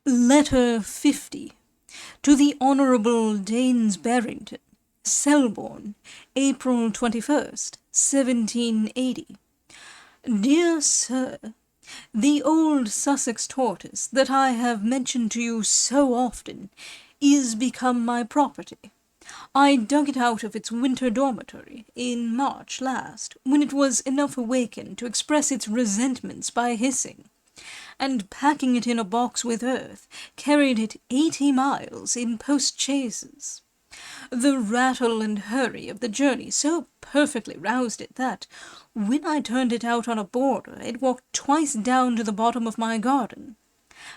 Letter 50. To the Honourable Daines Barrington, Selborne, April 21st, 1780. Dear Sir, the old Sussex tortoise that I have mentioned to you so often is become my property. I dug it out of its winter dormitory in March last, when it was enough awakened to express its resentments by hissing, and packing it in a box with earth, carried it 80 miles in post-chaises. The rattle and hurry of the journey so perfectly roused it that, when I turned it out on a border, it walked twice down to the bottom of my garden.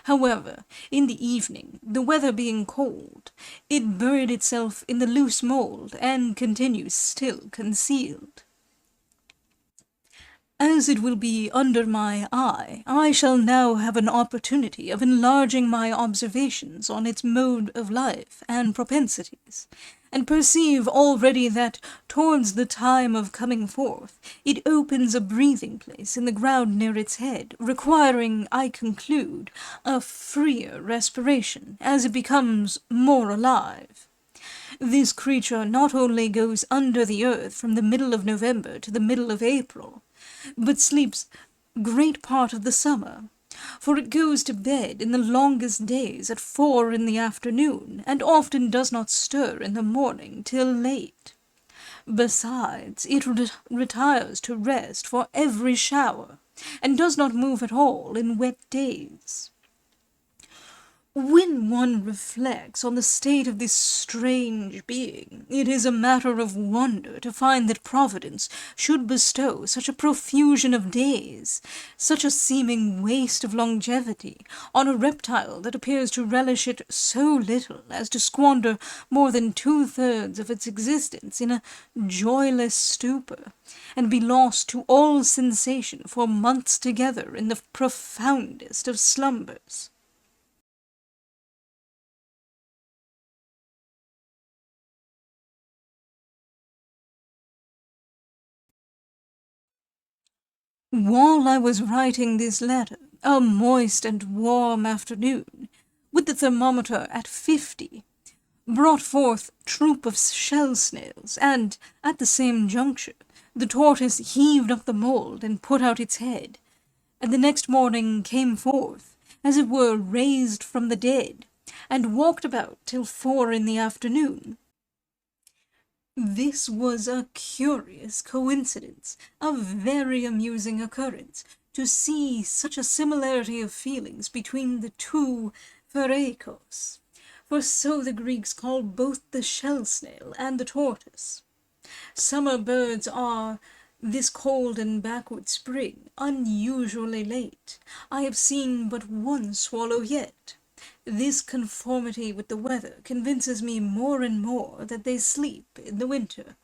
However, in the evening, the weather being cold, it buried itself in the loose mould, and continues still concealed. As it will be under my eye, I shall now have an opportunity of enlarging my observations on its mode of life and propensities, and perceive already that, towards the time of coming forth, it opens a breathing place in the ground near its head, requiring, I conclude, a freer respiration, as it becomes more alive. This creature not only goes under the earth from the middle of November to the middle of April, but sleeps great part of the summer, for it goes to bed in the longest days at 4 in the afternoon, and often does not stir in the morning till late. Besides, it retires to rest for every shower, and does not move at all in wet days. When one reflects on the state of this strange being, it is a matter of wonder to find that Providence should bestow such a profusion of days, such a seeming waste of longevity, on a reptile that appears to relish it so little as to squander more than 2/3 of its existence in a joyless stupor, and be lost to all sensation for months together in the profoundest of slumbers. While I was writing this letter, a moist and warm afternoon, with the thermometer at 50, brought forth troop of shell-snails, and, at the same juncture, the tortoise heaved up the mould and put out its head, and the next morning came forth, as it were raised from the dead, and walked about till 4 in the afternoon. This was a curious coincidence, a very amusing occurrence, to see such a similarity of feelings between the two Pherekos, for so the Greeks call both the shell-snail and the tortoise. Summer birds are, this cold and backward spring, unusually late. I have seen but one swallow yet. This conformity with the weather convinces me more and more that they sleep in the winter.